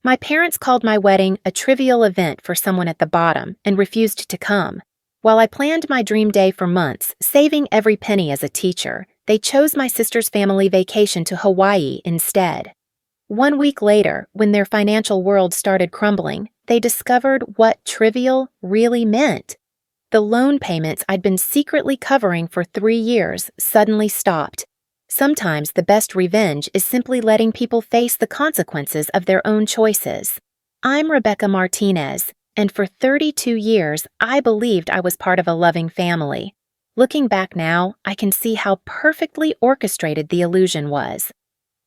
My parents called my wedding a trivial event for someone at the bottom and refused to come. While I planned my dream day for months, saving every penny as a teacher, they chose my sister's family vacation to Hawaii instead. 1 week later, when their financial world started crumbling, they discovered what trivial really meant. The loan payments I'd been secretly covering for 3 years suddenly stopped. Sometimes the best revenge is simply letting people face the consequences of their own choices. I'm Rebecca Martinez, and for 32 years, I believed I was part of a loving family. Looking back now, I can see how perfectly orchestrated the illusion was.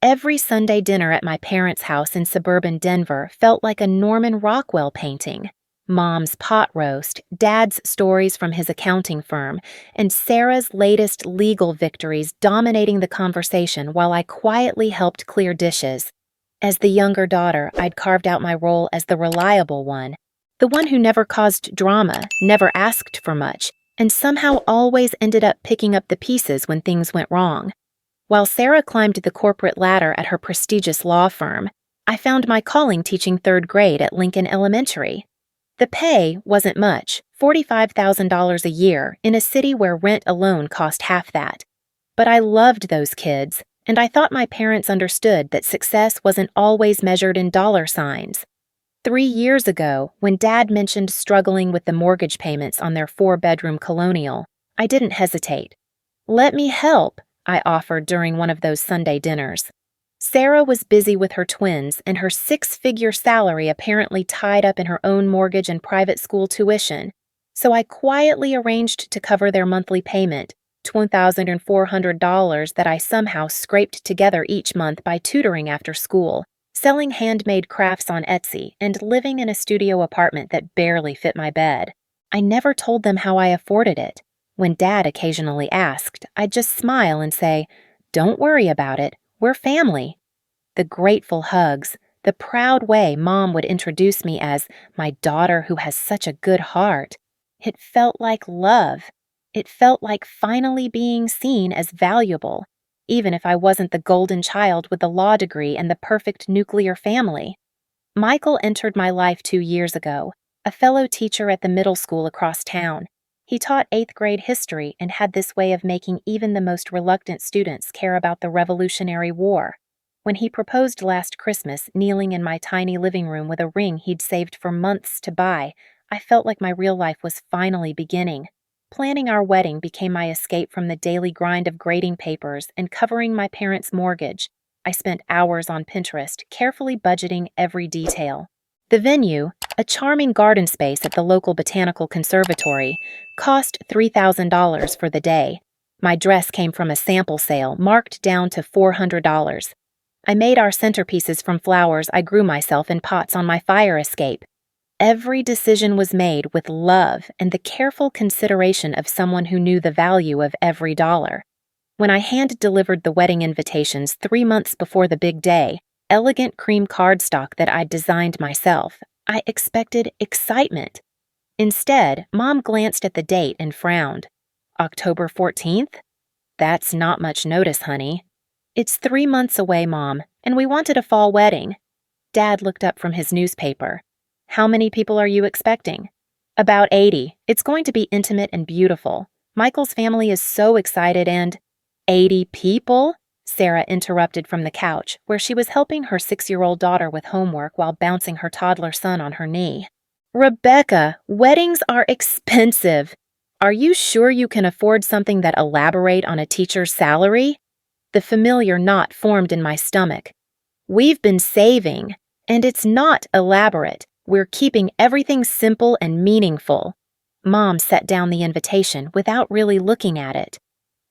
Every Sunday dinner at my parents' house in suburban Denver felt like a Norman Rockwell painting. Mom's pot roast, Dad's stories from his accounting firm, and Sarah's latest legal victories dominating the conversation while I quietly helped clear dishes. As the younger daughter, I'd carved out my role as the reliable one, the one who never caused drama, never asked for much, and somehow always ended up picking up the pieces when things went wrong. While Sarah climbed the corporate ladder at her prestigious law firm, I found my calling teaching third grade at Lincoln Elementary. The pay wasn't much, $45,000 a year in a city where rent alone cost half that. But I loved those kids, and I thought my parents understood that success wasn't always measured in dollar signs. 3 years ago, when Dad mentioned struggling with the mortgage payments on their 4-bedroom colonial, I didn't hesitate. "Let me help," I offered during one of those Sunday dinners. Sarah was busy with her twins, and her 6-figure salary apparently tied up in her own mortgage and private school tuition, so I quietly arranged to cover their monthly payment, $2,400 that I somehow scraped together each month by tutoring after school, selling handmade crafts on Etsy, and living in a studio apartment that barely fit my bed. I never told them how I afforded it. When Dad occasionally asked, I'd just smile and say, "Don't worry about it. We're family." The grateful hugs, the proud way Mom would introduce me as my daughter who has such a good heart. It felt like love. It felt like finally being seen as valuable, even if I wasn't the golden child with the law degree and the perfect nuclear family. Michael entered my life 2 years ago, a fellow teacher at the middle school across town. He taught 8th grade history and had this way of making even the most reluctant students care about the Revolutionary War. When he proposed last Christmas, kneeling in my tiny living room with a ring he'd saved for months to buy, I felt like my real life was finally beginning. Planning our wedding became my escape from the daily grind of grading papers and covering my parents' mortgage. I spent hours on Pinterest, carefully budgeting every detail. The venue, a charming garden space at the local botanical conservatory, cost $3,000 for the day. My dress came from a sample sale, marked down to $400. I made our centerpieces from flowers I grew myself in pots on my fire escape. Every decision was made with love and the careful consideration of someone who knew the value of every dollar. When I hand-delivered the wedding invitations 3 months before the big day, elegant cream cardstock that I'd designed myself, I expected excitement. Instead, Mom glanced at the date and frowned. "October 14th? That's not much notice, honey." "It's 3 months away, Mom, and we wanted a fall wedding." Dad looked up from his newspaper. "How many people are you expecting?" "About 80. It's going to be intimate and beautiful. Michael's family is so excited and—" "80 people?" Sarah interrupted from the couch, where she was helping her 6-year-old daughter with homework while bouncing her toddler son on her knee. "Rebecca, weddings are expensive. Are you sure you can afford something that elaborate on a teacher's salary?" The familiar knot formed in my stomach. "We've been saving, and it's not elaborate. We're keeping everything simple and meaningful." Mom set down the invitation without really looking at it.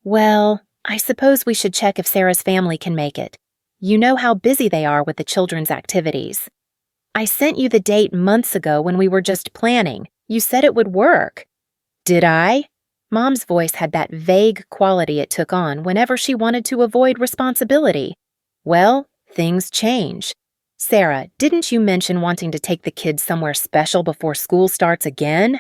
"Well, I suppose we should check if Sarah's family can make it. You know how busy they are with the children's activities." "I sent you the date months ago when we were just planning. You said it would work." "Did I?" Mom's voice had that vague quality it took on whenever she wanted to avoid responsibility. "Well, things change. Sarah, didn't you mention wanting to take the kids somewhere special before school starts again?"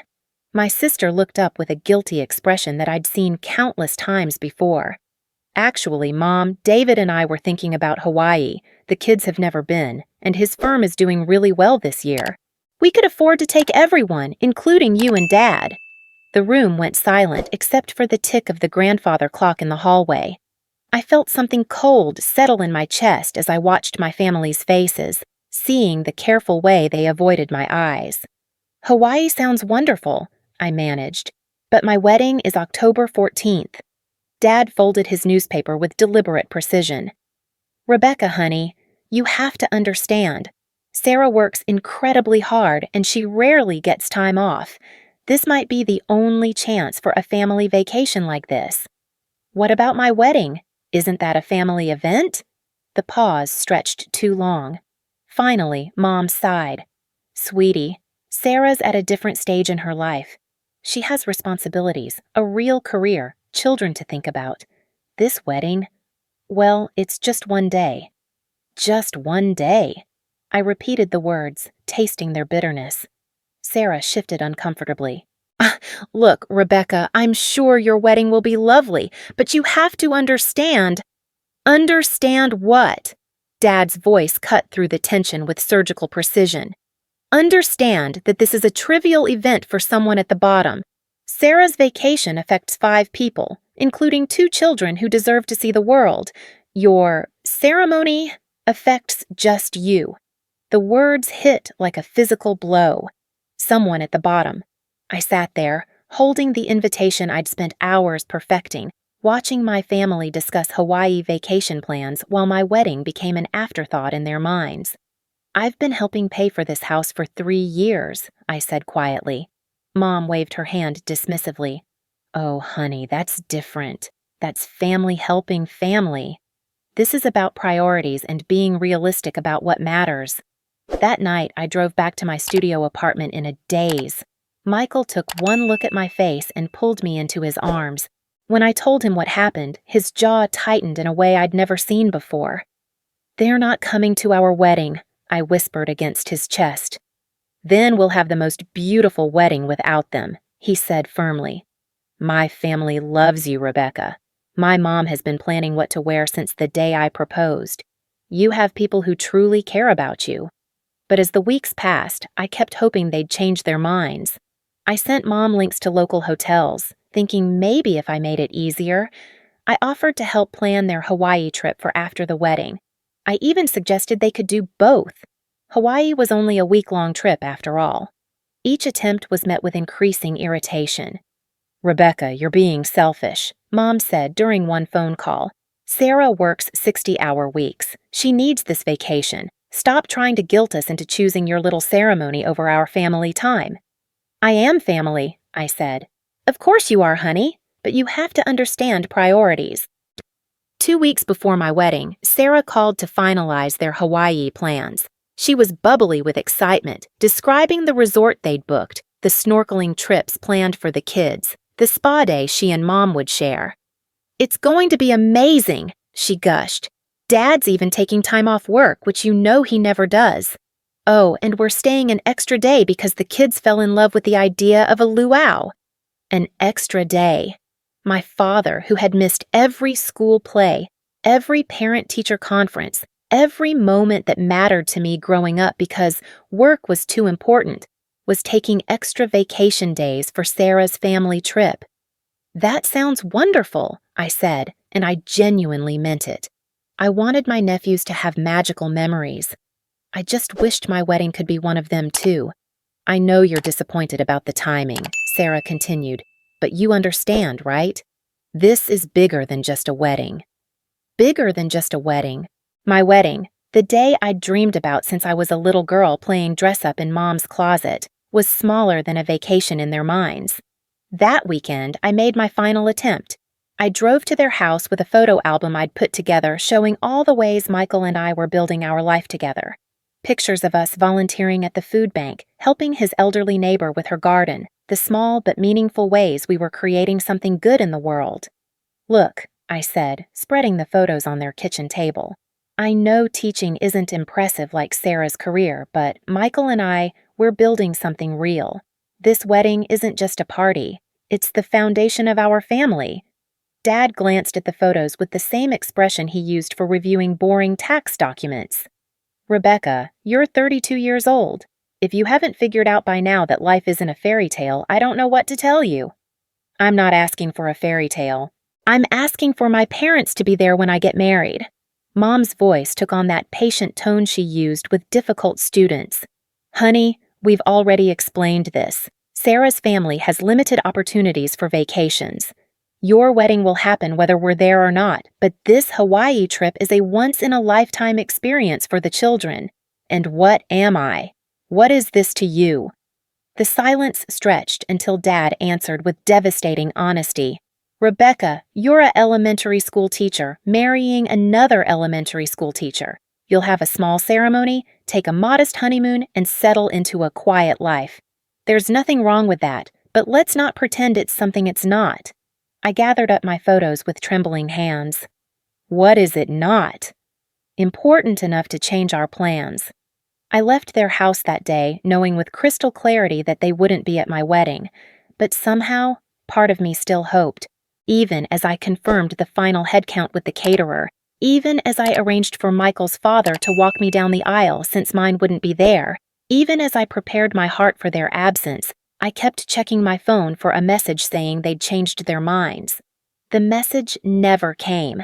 My sister looked up with a guilty expression that I'd seen countless times before. Actually, Mom, David and I were thinking about Hawaii. The kids have never been, and his firm is doing really well this year. We could afford to take everyone, including you and Dad." The room went silent except for the tick of the grandfather clock in the hallway. I felt something cold settle in my chest as I watched my family's faces, seeing the careful way they avoided my eyes. "Hawaii sounds wonderful," I managed, "but my wedding is October 14th. Dad folded his newspaper with deliberate precision. "Rebecca, honey, you have to understand. Sarah works incredibly hard and she rarely gets time off. This might be the only chance for a family vacation like this." "What about my wedding? Isn't that a family event?" The pause stretched too long. Finally, Mom sighed. "Sweetie, Sarah's at a different stage in her life. She has responsibilities, a real career, children to think about. This wedding, well, it's just one day." "Just one day." I repeated the words, tasting their bitterness. Sarah shifted uncomfortably. "Look, Rebecca, I'm sure your wedding will be lovely, but you have to understand." "Understand what?" Dad's voice cut through the tension with surgical precision. "Understand that this is a trivial event for someone at the bottom. Sarah's vacation affects 5 people, including 2 children who deserve to see the world. Your ceremony affects just you." The words hit like a physical blow. Someone at the bottom. I sat there, holding the invitation I'd spent hours perfecting, watching my family discuss Hawaii vacation plans while my wedding became an afterthought in their minds. "I've been helping pay for this house for 3 years," I said quietly. Mom waved her hand dismissively. "Oh, honey, that's different. That's family helping family. This is about priorities and being realistic about what matters." That night, I drove back to my studio apartment in a daze. Michael took one look at my face and pulled me into his arms. When I told him what happened, his jaw tightened in a way I'd never seen before. "They're not coming to our wedding," I whispered against his chest. "Then we'll have the most beautiful wedding without them," he said firmly. "My family loves you, Rebecca. My mom has been planning what to wear since the day I proposed. You have people who truly care about you." But as the weeks passed, I kept hoping they'd change their minds. I sent Mom links to local hotels, thinking maybe if I made it easier. I offered to help plan their Hawaii trip for after the wedding. I even suggested they could do both. Hawaii was only a week-long trip after all. Each attempt was met with increasing irritation. "Rebecca, you're being selfish," Mom said during one phone call. "Sarah works 60-hour weeks. She needs this vacation. Stop trying to guilt us into choosing your little ceremony over our family time." "I am family," I said. "Of course you are, honey, but you have to understand priorities." 2 weeks before my wedding, Sarah called to finalize their Hawaii plans. She was bubbly with excitement, describing the resort they'd booked, the snorkeling trips planned for the kids, the spa day she and Mom would share. "It's going to be amazing," she gushed. "Dad's even taking time off work, which you know he never does. Oh, and we're staying an extra day because the kids fell in love with the idea of a luau." An extra day. My father, who had missed every school play, every parent-teacher conference, every moment that mattered to me growing up because work was too important, was taking extra vacation days for Sarah's family trip. "That sounds wonderful," I said, and I genuinely meant it. I wanted my nephews to have magical memories. I just wished my wedding could be one of them too. "I know you're disappointed about the timing," Sarah continued, "but you understand, right? This is bigger than just a wedding." Bigger than just a wedding. My wedding, the day I'd dreamed about since I was a little girl playing dress-up in Mom's closet, was smaller than a vacation in their minds. That weekend, I made my final attempt. I drove to their house with a photo album I'd put together showing all the ways Michael and I were building our life together. Pictures of us volunteering at the food bank, helping his elderly neighbor with her garden, the small but meaningful ways we were creating something good in the world. "Look," I said, spreading the photos on their kitchen table. "I know teaching isn't impressive like Sarah's career, but Michael and we're building something real. This wedding isn't just a party. It's the foundation of our family." Dad glanced at the photos with the same expression he used for reviewing boring tax documents. "Rebecca, you're 32 years old. If you haven't figured out by now that life isn't a fairy tale, I don't know what to tell you." "I'm not asking for a fairy tale. I'm asking for my parents to be there when I get married." Mom's voice took on that patient tone she used with difficult students. "Honey, we've already explained this. Sarah's family has limited opportunities for vacations. Your wedding will happen whether we're there or not, but this Hawaii trip is a once-in-a-lifetime experience for the children. And what am I? What is this to you?" The silence stretched until Dad answered with devastating honesty. "Rebecca, you're an elementary school teacher marrying another elementary school teacher. You'll have a small ceremony, take a modest honeymoon, and settle into a quiet life. There's nothing wrong with that, but let's not pretend it's something it's not." I gathered up my photos with trembling hands. "What is it not?" "Important enough to change our plans." I left their house that day knowing with crystal clarity that they wouldn't be at my wedding, but somehow, part of me still hoped, even as I confirmed the final head count with the caterer, even as I arranged for Michael's father to walk me down the aisle since mine wouldn't be there, even as I prepared my heart for their absence, I kept checking my phone for a message saying they'd changed their minds. The message never came.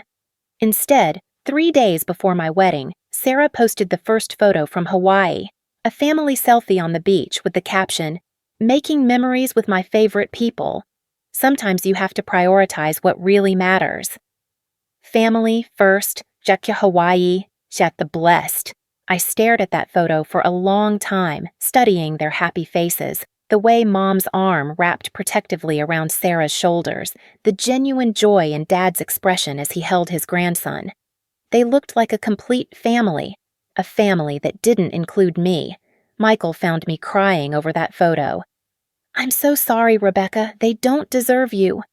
Instead, 3 days before my wedding, Sarah posted the first photo from Hawaii, a family selfie on the beach with the caption, "Making memories with my favorite people." Sometimes you have to prioritize what really matters. Family first, Jakia Hawaii, Jat the blessed. I stared at that photo for a long time, studying their happy faces, the way Mom's arm wrapped protectively around Sarah's shoulders, the genuine joy in Dad's expression as he held his grandson. They looked like a complete family, a family that didn't include me. Michael found me crying over that photo. "I'm so sorry, Rebecca. They don't deserve you."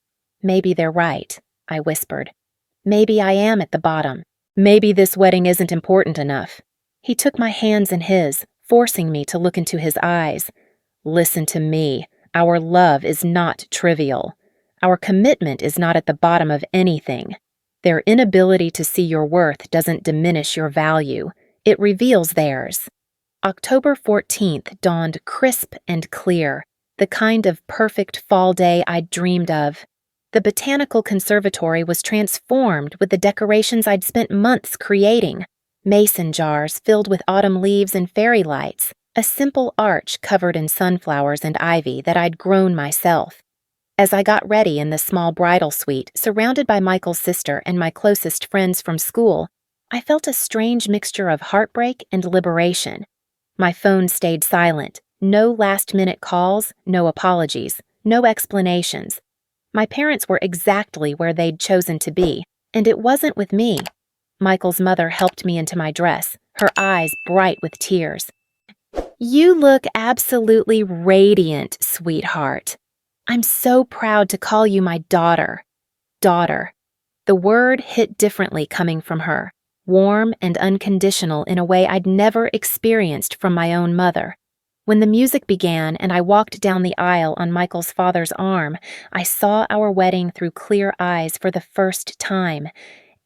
"Maybe they're right," I whispered. "Maybe I am at the bottom. Maybe this wedding isn't important enough." He took my hands in his, forcing me to look into his eyes. "Listen to me. Our love is not trivial. Our commitment is not at the bottom of anything. Their inability to see your worth doesn't diminish your value. It reveals theirs." October 14th dawned crisp and clear, the kind of perfect fall day I'd dreamed of. The Botanical Conservatory was transformed with the decorations I'd spent months creating. Mason jars filled with autumn leaves and fairy lights, a simple arch covered in sunflowers and ivy that I'd grown myself. As I got ready in the small bridal suite, surrounded by Michael's sister and my closest friends from school, I felt a strange mixture of heartbreak and liberation. My phone stayed silent. No last-minute calls, no apologies, no explanations. My parents were exactly where they'd chosen to be, and it wasn't with me. Michael's mother helped me into my dress, her eyes bright with tears. "You look absolutely radiant, sweetheart. I'm so proud to call you my daughter." Daughter. The word hit differently coming from her, warm and unconditional in a way I'd never experienced from my own mother. When the music began and I walked down the aisle on Michael's father's arm, I saw our wedding through clear eyes for the first time.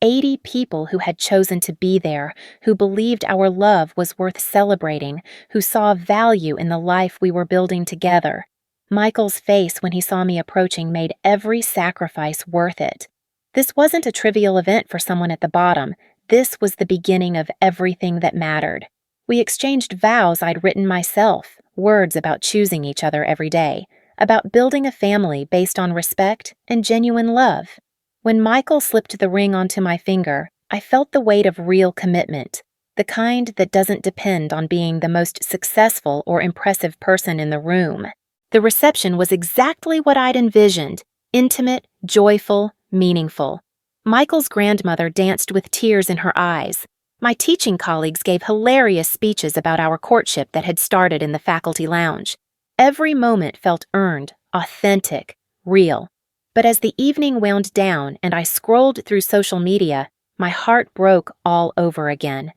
80 people who had chosen to be there, who believed our love was worth celebrating, who saw value in the life we were building together. Michael's face when he saw me approaching made every sacrifice worth it. This wasn't a trivial event for someone at the bottom. This was the beginning of everything that mattered. We exchanged vows I'd written myself, words about choosing each other every day, about building a family based on respect and genuine love. When Michael slipped the ring onto my finger, I felt the weight of real commitment, the kind that doesn't depend on being the most successful or impressive person in the room. The reception was exactly what I'd envisioned, intimate, joyful, meaningful. Michael's grandmother danced with tears in her eyes. My teaching colleagues gave hilarious speeches about our courtship that had started in the faculty lounge. Every moment felt earned, authentic, real. But as the evening wound down and I scrolled through social media, my heart broke all over again.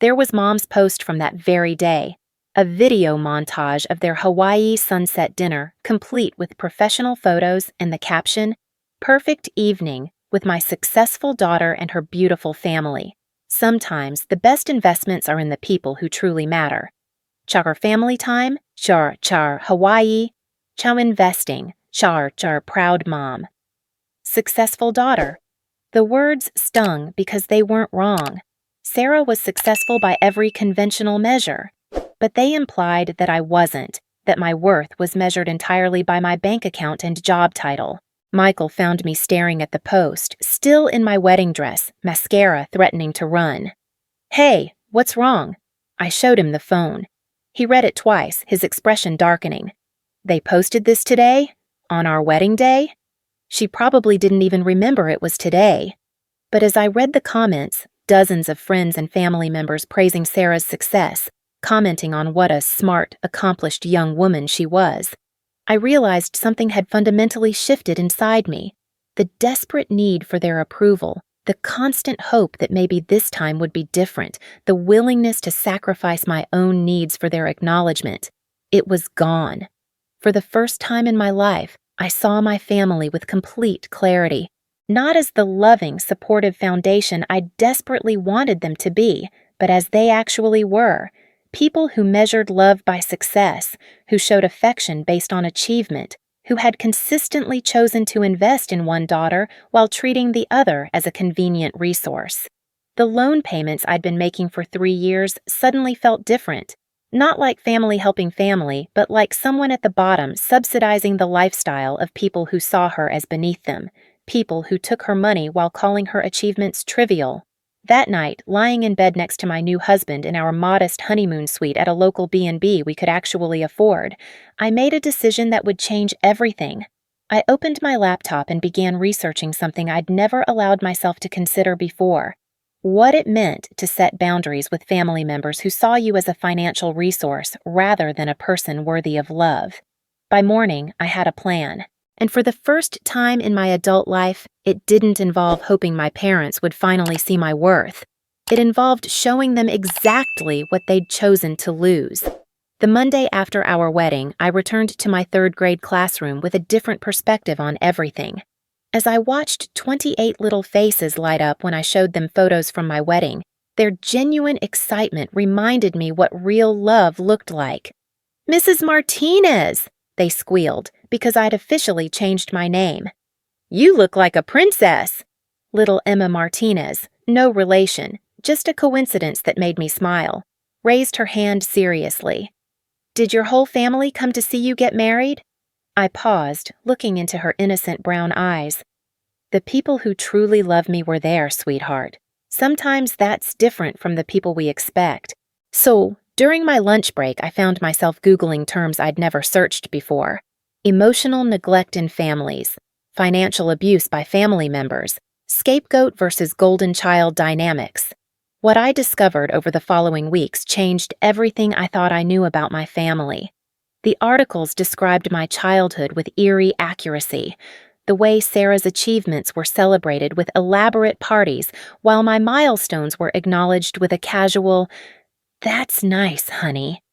There was Mom's post from that very day, a video montage of their Hawaii sunset dinner, complete with professional photos and the caption, "Perfect evening, with my successful daughter and her beautiful family. Sometimes the best investments are in the people who truly matter. Char family time, char Hawaii, chow investing, char proud mom. Successful daughter. The words stung because they weren't wrong. Sarah was successful by every conventional measure, but they implied that I wasn't, that my worth was measured entirely by my bank account and job title. Michael found me staring at the post, still in my wedding dress, mascara threatening to run. "Hey, what's wrong?" I showed him the phone. He read it twice, his expression darkening. "They posted this today? On our wedding day?" She probably didn't even remember it was today. But as I read the comments, dozens of friends and family members praising Sarah's success, commenting on what a smart, accomplished young woman she was, I realized something had fundamentally shifted inside me. The desperate need for their approval, the constant hope that maybe this time would be different, the willingness to sacrifice my own needs for their acknowledgement. It was gone. For the first time in my life, I saw my family with complete clarity, not as the loving, supportive foundation I desperately wanted them to be, but as they actually were. People who measured love by success, who showed affection based on achievement, who had consistently chosen to invest in one daughter while treating the other as a convenient resource. The loan payments I'd been making for 3 years suddenly felt different. Not like family helping family, but like someone at the bottom subsidizing the lifestyle of people who saw her as beneath them, people who took her money while calling her achievements trivial. That night, lying in bed next to my new husband in our modest honeymoon suite at a local B&B we could actually afford, I made a decision that would change everything. I opened my laptop and began researching something I'd never allowed myself to consider before: what it meant to set boundaries with family members who saw you as a financial resource rather than a person worthy of love. By morning, I had a plan. And for the first time in my adult life, it didn't involve hoping my parents would finally see my worth. It involved showing them exactly what they'd chosen to lose. The Monday after our wedding, I returned to my third-grade classroom with a different perspective on everything. As I watched 28 little faces light up when I showed them photos from my wedding, their genuine excitement reminded me what real love looked like. "Mrs. Martinez!" they squealed, because I'd officially changed my name. "You look like a princess!" Little Emma Martinez, no relation, just a coincidence that made me smile, raised her hand seriously. "Did your whole family come to see you get married?" I paused, looking into her innocent brown eyes. "The people who truly love me were there, sweetheart. Sometimes that's different from the people we expect." So, during my lunch break, I found myself Googling terms I'd never searched before. Emotional neglect in families, financial abuse by family members, scapegoat versus golden child dynamics. What I discovered over the following weeks changed everything I thought I knew about my family. The articles described my childhood with eerie accuracy, the way Sarah's achievements were celebrated with elaborate parties while my milestones were acknowledged with a casual, "That's nice, honey."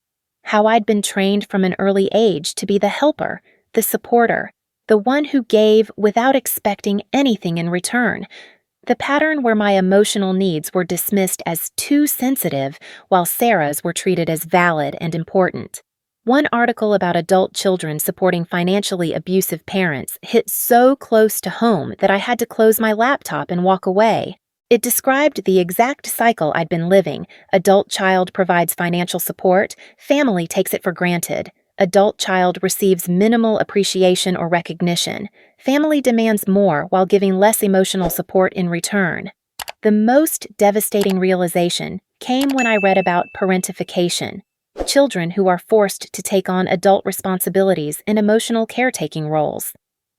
How I'd been trained from an early age to be the helper, the supporter, the one who gave without expecting anything in return. The pattern where my emotional needs were dismissed as too sensitive while Sarah's were treated as valid and important. One article about adult children supporting financially abusive parents hit so close to home that I had to close my laptop and walk away. It described the exact cycle I'd been living. Adult child provides financial support, family takes it for granted. Adult child receives minimal appreciation or recognition. Family demands more while giving less emotional support in return. The most devastating realization came when I read about parentification, children who are forced to take on adult responsibilities in emotional caretaking roles.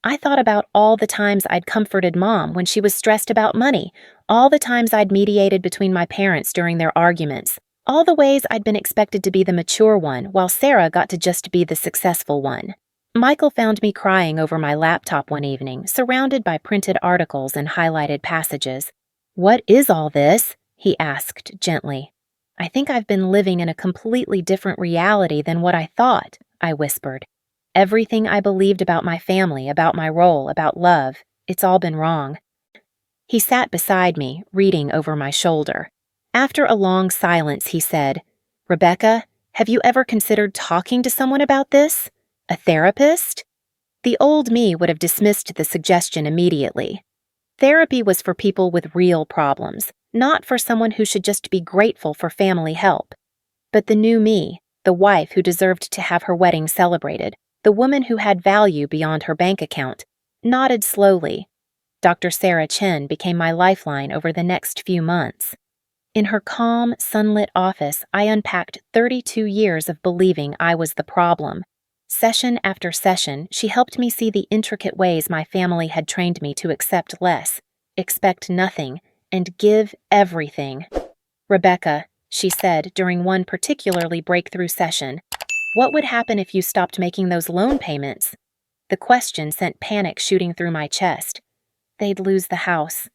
I thought about all the times I'd comforted Mom when she was stressed about money, all the times I'd mediated between my parents during their arguments, all the ways I'd been expected to be the mature one while Sarah got to just be the successful one. Michael found me crying over my laptop one evening, surrounded by printed articles and highlighted passages. "What is all this?" he asked gently. "I think I've been living in a completely different reality than what I thought," I whispered. "Everything I believed about my family, about my role, about love, it's all been wrong." He sat beside me, reading over my shoulder. After a long silence, he said, "Rebecca, have you ever considered talking to someone about this? A therapist?" The old me would have dismissed the suggestion immediately. Therapy was for people with real problems, not for someone who should just be grateful for family help. But the new me, the wife who deserved to have her wedding celebrated, the woman who had value beyond her bank account, nodded slowly. Dr. Sarah Chen became my lifeline over the next few months. In her calm, sunlit office, I unpacked 32 years of believing I was the problem. Session after session, she helped me see the intricate ways my family had trained me to accept less, expect nothing, and give everything. "Rebecca," she said during one particularly breakthrough session, "what would happen if you stopped making those loan payments?" The question sent panic shooting through my chest. They'd lose the house.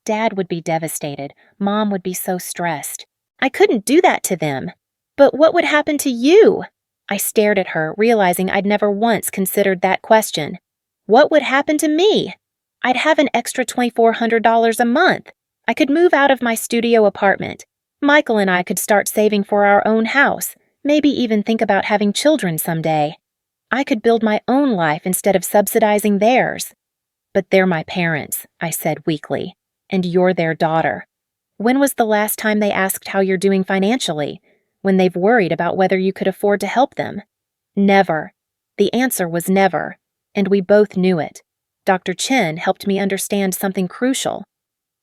Dad would be devastated. Mom would be so stressed. I couldn't do that to them. But what would happen to you? I stared at her, realizing I'd never once considered that question. What would happen to me? I'd have an extra $2,400 a month. I could move out of my studio apartment. Michael and I could start saving for our own house, maybe even think about having children someday. I could build my own life instead of subsidizing theirs. But they're my parents, I said weakly, and you're their daughter. When was the last time they asked how you're doing financially? When they've worried about whether you could afford to help them? Never. The answer was never, and we both knew it. Dr. Chen helped me understand something crucial.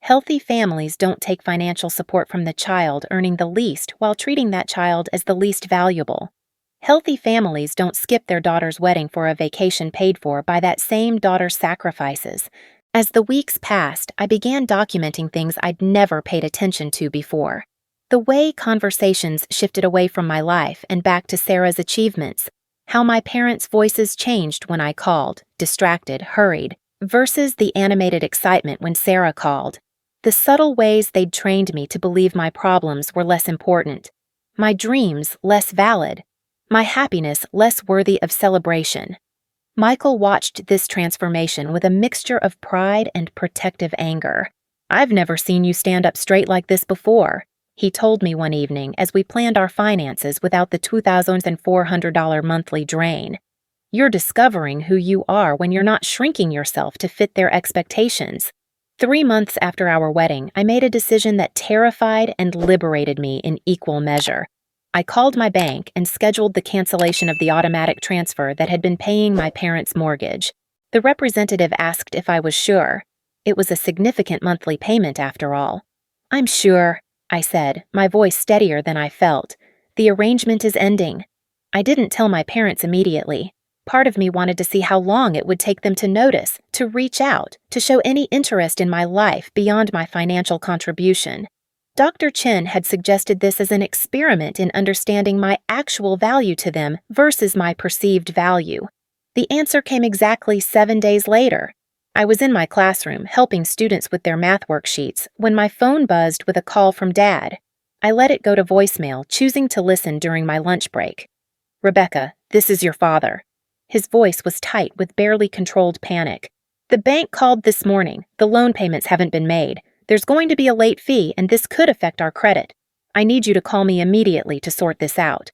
Healthy families don't take financial support from the child earning the least while treating that child as the least valuable. Healthy families don't skip their daughter's wedding for a vacation paid for by that same daughter's sacrifices. As the weeks passed, I began documenting things I'd never paid attention to before. The way conversations shifted away from my life and back to Sarah's achievements, how my parents' voices changed when I called, distracted, hurried, versus the animated excitement when Sarah called. The subtle ways they'd trained me to believe my problems were less important, my dreams less valid, my happiness less worthy of celebration. Michael watched this transformation with a mixture of pride and protective anger. "I've never seen you stand up straight like this before," he told me one evening as we planned our finances without the $2,400 monthly drain. "You're discovering who you are when you're not shrinking yourself to fit their expectations." 3 months after our wedding, I made a decision that terrified and liberated me in equal measure. I called my bank and scheduled the cancellation of the automatic transfer that had been paying my parents' mortgage. The representative asked if I was sure. It was a significant monthly payment after all. "I'm sure," I said, my voice steadier than I felt. "The arrangement is ending." I didn't tell my parents immediately. Part of me wanted to see how long it would take them to notice, to reach out, to show any interest in my life beyond my financial contribution. Dr. Chen had suggested this as an experiment in understanding my actual value to them versus my perceived value. The answer came exactly 7 days later. I was in my classroom helping students with their math worksheets when my phone buzzed with a call from Dad. I let it go to voicemail, choosing to listen during my lunch break. "Rebecca, this is your father." His voice was tight with barely controlled panic. "The bank called this morning. The loan payments haven't been made. There's going to be a late fee, and this could affect our credit. I need you to call me immediately to sort this out."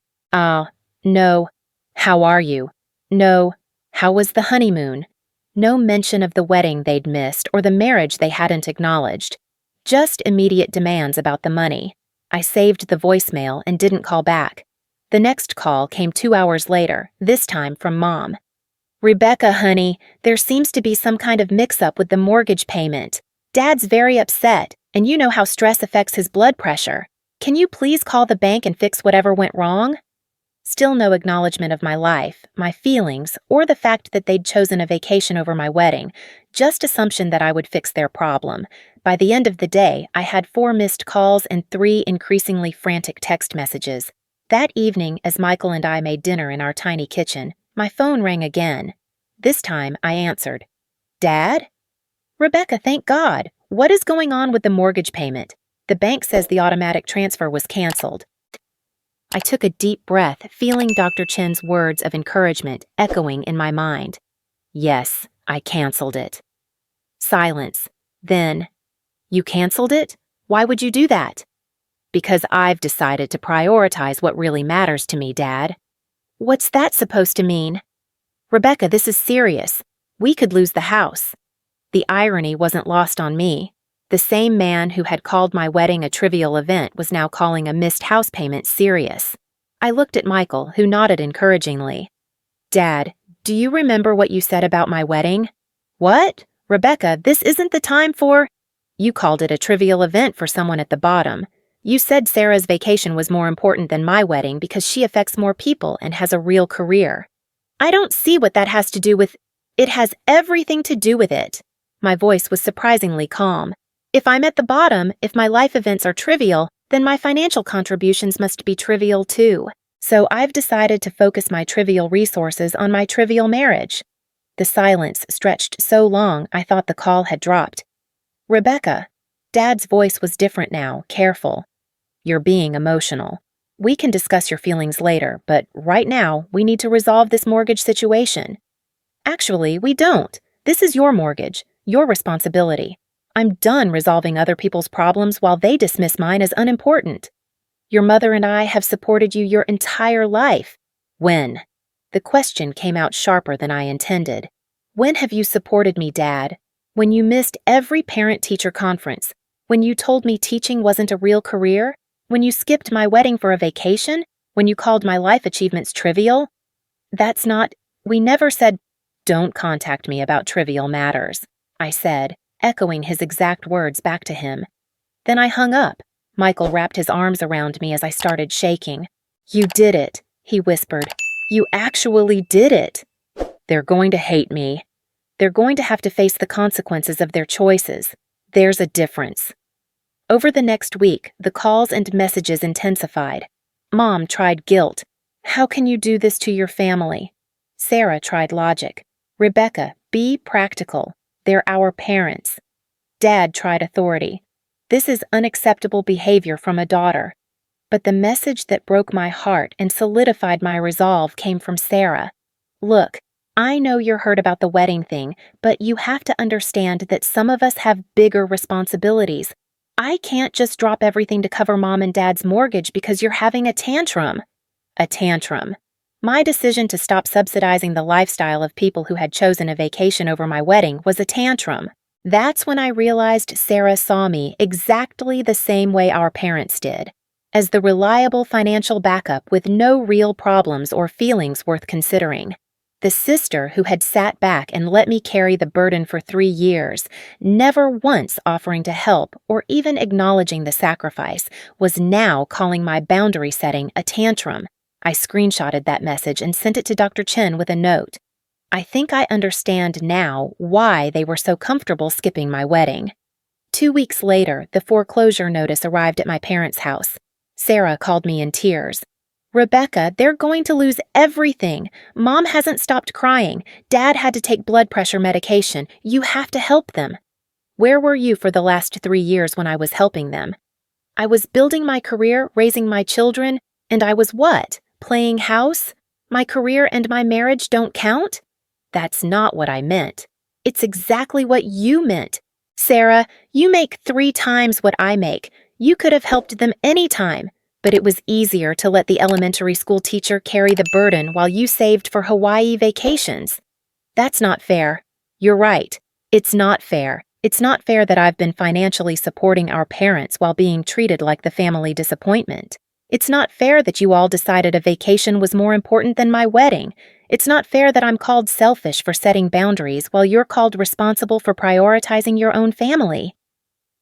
No. "How are you?" No. "How was the honeymoon?" No mention of the wedding they'd missed or the marriage they hadn't acknowledged. Just immediate demands about the money. I saved the voicemail and didn't call back. The next call came 2 hours later, this time from Mom. "Rebecca, honey, there seems to be some kind of mix-up with the mortgage payment. Dad's very upset, and you know how stress affects his blood pressure. Can you please call the bank and fix whatever went wrong?" Still no acknowledgement of my life, my feelings, or the fact that they'd chosen a vacation over my wedding, just assumption that I would fix their problem. By the end of the day, I had 4 missed calls and 3 increasingly frantic text messages. That evening, as Michael and I made dinner in our tiny kitchen, my phone rang again. This time, I answered. "Dad?" "Rebecca, thank God. What is going on with the mortgage payment? The bank says the automatic transfer was canceled." I took a deep breath, feeling Dr. Chen's words of encouragement echoing in my mind. "Yes, I canceled it." Silence. Then, You canceled it? Why would you do that? Because I've decided to prioritize what really matters to me, Dad. What's that supposed to mean? Rebecca, this is serious. We could lose the house. The irony wasn't lost on me. The same man who had called my wedding a trivial event was now calling a missed house payment serious. I looked at Michael, who nodded encouragingly. Dad, do you remember what you said about my wedding? What? Rebecca, this isn't the time for… You called it a trivial event for someone at the bottom. You said Sarah's vacation was more important than my wedding because she affects more people and has a real career. I don't see what that has to do with… It has everything to do with it. My voice was surprisingly calm. If I'm at the bottom, if my life events are trivial, then my financial contributions must be trivial too. So I've decided to focus my trivial resources on my trivial marriage. The silence stretched so long I thought the call had dropped. Rebecca. Dad's voice was different now, careful. You're being emotional. We can discuss your feelings later, but right now we need to resolve this mortgage situation. Actually, we don't. This is your mortgage, your responsibility. I'm done resolving other people's problems while they dismiss mine as unimportant. Your mother and I have supported you your entire life. When? The question came out sharper than I intended. When have you supported me, Dad? When you missed every parent-teacher conference? When you told me teaching wasn't a real career? When you skipped my wedding for a vacation? When you called my life achievements trivial? That's not… We never said… Don't contact me about trivial matters, I said, echoing his exact words back to him. Then I hung up. Michael wrapped his arms around me as I started shaking. You did it, he whispered. You actually did it. They're going to hate me. They're going to have to face the consequences of their choices. There's a difference. Over the next week, the calls and messages intensified. Mom tried guilt. How can you do this to your family? Sarah tried logic. Rebecca, be practical. They're our parents. Dad tried authority. This is unacceptable behavior from a daughter. But the message that broke my heart and solidified my resolve came from Sarah. Look, I know you're hurt about the wedding thing, but you have to understand that some of us have bigger responsibilities. I can't just drop everything to cover Mom and Dad's mortgage because you're having a tantrum. A tantrum. My decision to stop subsidizing the lifestyle of people who had chosen a vacation over my wedding was a tantrum. That's when I realized Sarah saw me exactly the same way our parents did, as the reliable financial backup with no real problems or feelings worth considering. The sister who had sat back and let me carry the burden for 3 years, never once offering to help or even acknowledging the sacrifice, was now calling my boundary setting a tantrum. I screenshotted that message and sent it to Dr. Chen with a note. I think I understand now why they were so comfortable skipping my wedding. 2 weeks later, the foreclosure notice arrived at my parents' house. Sarah called me in tears. Rebecca, they're going to lose everything. Mom hasn't stopped crying. Dad had to take blood pressure medication. You have to help them. Where were you for the last 3 years when I was helping them? I was building my career, raising my children, and I was what? Playing house? My career and my marriage don't count? That's not what I meant. It's exactly what you meant. Sarah, you make 3 times what I make. You could have helped them any time. But it was easier to let the elementary school teacher carry the burden while you saved for Hawaii vacations. That's not fair. You're right. It's not fair. It's not fair that I've been financially supporting our parents while being treated like the family disappointment. It's not fair that you all decided a vacation was more important than my wedding. It's not fair that I'm called selfish for setting boundaries while you're called responsible for prioritizing your own family.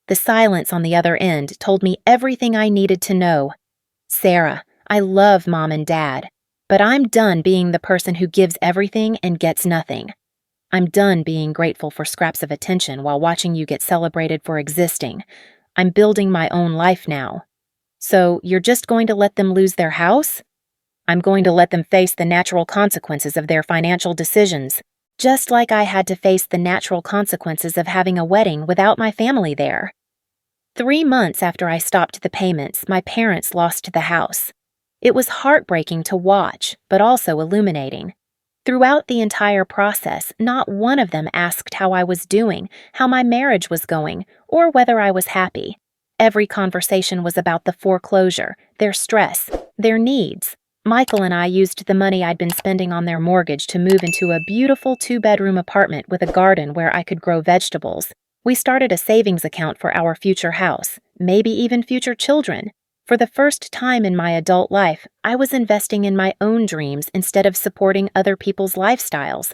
The silence on the other end told me everything I needed to know. Sarah, I love Mom and Dad, but I'm done being the person who gives everything and gets nothing. I'm done being grateful for scraps of attention while watching you get celebrated for existing. I'm building my own life now. So you're just going to let them lose their house? I'm going to let them face the natural consequences of their financial decisions, just like I had to face the natural consequences of having a wedding without my family there. 3 months after I stopped the payments, my parents lost the house. It was heartbreaking to watch, but also illuminating. Throughout the entire process, not one of them asked how I was doing, how my marriage was going, or whether I was happy. Every conversation was about the foreclosure, their stress, their needs. Michael and I used the money I'd been spending on their mortgage to move into a beautiful 2-bedroom apartment with a garden where I could grow vegetables. We started a savings account for our future house, maybe even future children. For the first time in my adult life, I was investing in my own dreams instead of supporting other people's lifestyles.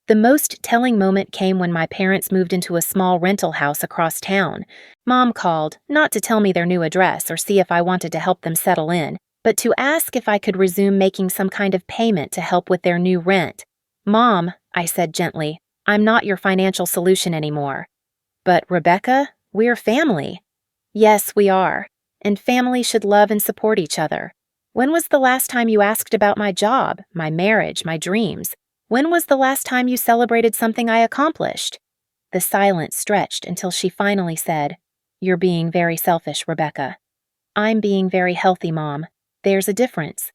The most telling moment came when my parents moved into a small rental house across town. Mom called, not to tell me their new address or see if I wanted to help them settle in, but to ask if I could resume making some kind of payment to help with their new rent. "Mom," I said gently, "I'm not your financial solution anymore." "But Rebecca, we're family." "Yes, we are. And family should love and support each other. When was the last time you asked about my job, my marriage, my dreams? When was the last time you celebrated something I accomplished?" The silence stretched until she finally said, "You're being very selfish, Rebecca." "I'm being very healthy, Mom. There's a difference."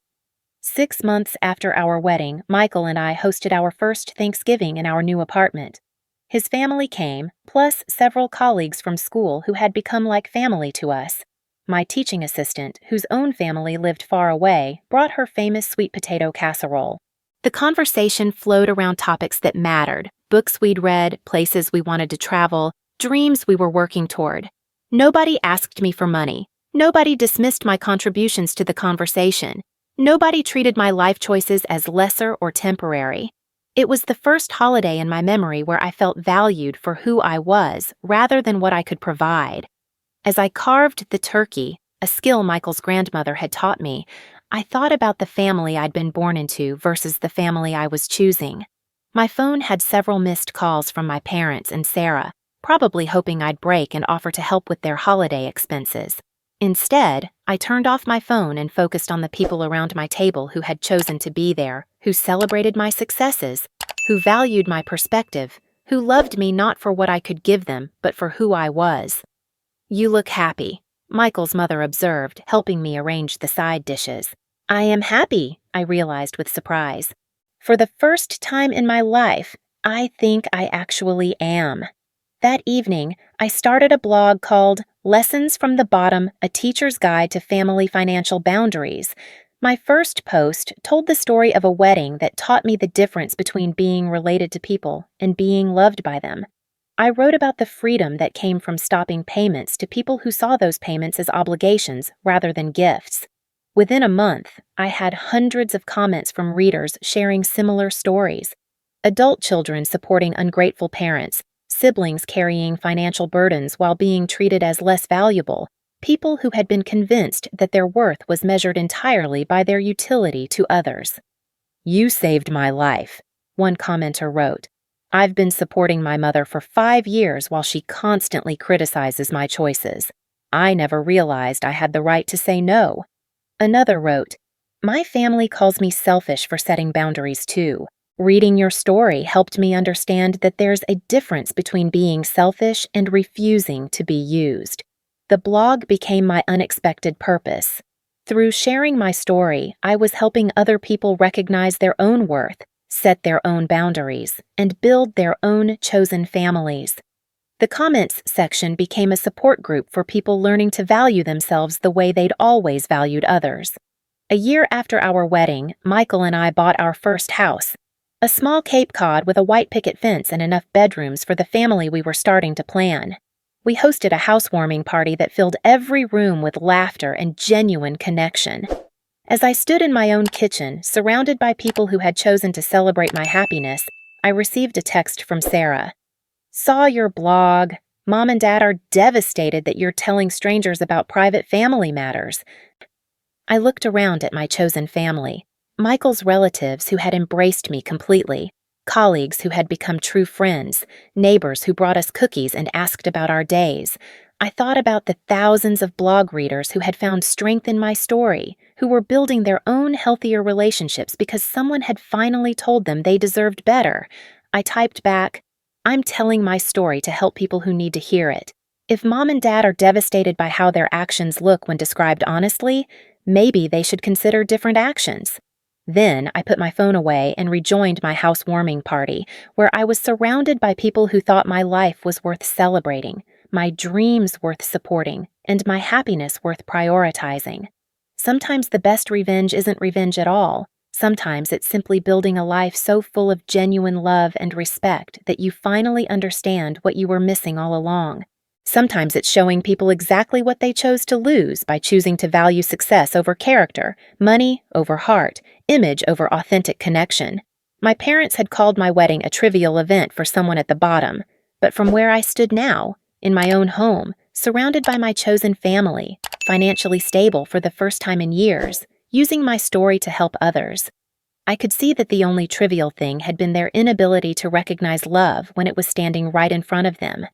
6 months after our wedding, Michael and I hosted our first Thanksgiving in our new apartment. His family came, plus several colleagues from school who had become like family to us. My teaching assistant, whose own family lived far away, brought her famous sweet potato casserole. The conversation flowed around topics that mattered: books we'd read, places we wanted to travel, dreams we were working toward. Nobody asked me for money. Nobody dismissed my contributions to the conversation. Nobody treated my life choices as lesser or temporary. It was the first holiday in my memory where I felt valued for who I was rather than what I could provide. As I carved the turkey, a skill Michael's grandmother had taught me, I thought about the family I'd been born into versus the family I was choosing. My phone had several missed calls from my parents and Sarah, probably hoping I'd break and offer to help with their holiday expenses. Instead, I turned off my phone and focused on the people around my table who had chosen to be there, who celebrated my successes, who valued my perspective, who loved me not for what I could give them, but for who I was. "You look happy," Michael's mother observed, helping me arrange the side dishes. "I am happy," I realized with surprise. For the first time in my life, I think I actually am. That evening, I started a blog called Lessons from the Bottom: A Teacher's Guide to Family Financial Boundaries. My first post told the story of a wedding that taught me the difference between being related to people and being loved by them. I wrote about the freedom that came from stopping payments to people who saw those payments as obligations rather than gifts. Within a month, I had hundreds of comments from readers sharing similar stories. Adult children supporting ungrateful parents, siblings carrying financial burdens while being treated as less valuable, people who had been convinced that their worth was measured entirely by their utility to others. "You saved my life," one commenter wrote. "I've been supporting my mother for 5 years while she constantly criticizes my choices. I never realized I had the right to say no." Another wrote, "My family calls me selfish for setting boundaries too. Reading your story helped me understand that there's a difference between being selfish and refusing to be used." The blog became my unexpected purpose. Through sharing my story, I was helping other people recognize their own worth, set their own boundaries, and build their own chosen families. The comments section became a support group for people learning to value themselves the way they'd always valued others. A year after our wedding, Michael and I bought our first house, a small Cape Cod with a white picket fence and enough bedrooms for the family we were starting to plan. We hosted a housewarming party that filled every room with laughter and genuine connection. As I stood in my own kitchen, surrounded by people who had chosen to celebrate my happiness, I received a text from Sarah. "Saw your blog. Mom and Dad are devastated that you're telling strangers about private family matters." I looked around at my chosen family, Michael's relatives who had embraced me completely, colleagues who had become true friends, neighbors who brought us cookies and asked about our days. I thought about the thousands of blog readers who had found strength in my story, who were building their own healthier relationships because someone had finally told them they deserved better. I typed back, "I'm telling my story to help people who need to hear it. If Mom and Dad are devastated by how their actions look when described honestly, maybe they should consider different actions." Then I put my phone away and rejoined my housewarming party, where I was surrounded by people who thought my life was worth celebrating, my dreams worth supporting, and my happiness worth prioritizing. Sometimes the best revenge isn't revenge at all. Sometimes it's simply building a life so full of genuine love and respect that you finally understand what you were missing all along. Sometimes it's showing people exactly what they chose to lose by choosing to value success over character, money over heart, image over authentic connection. My parents had called my wedding a trivial event for someone at the bottom, but from where I stood now, in my own home, surrounded by my chosen family, financially stable for the first time in years, using my story to help others, I could see that the only trivial thing had been their inability to recognize love when it was standing right in front of them.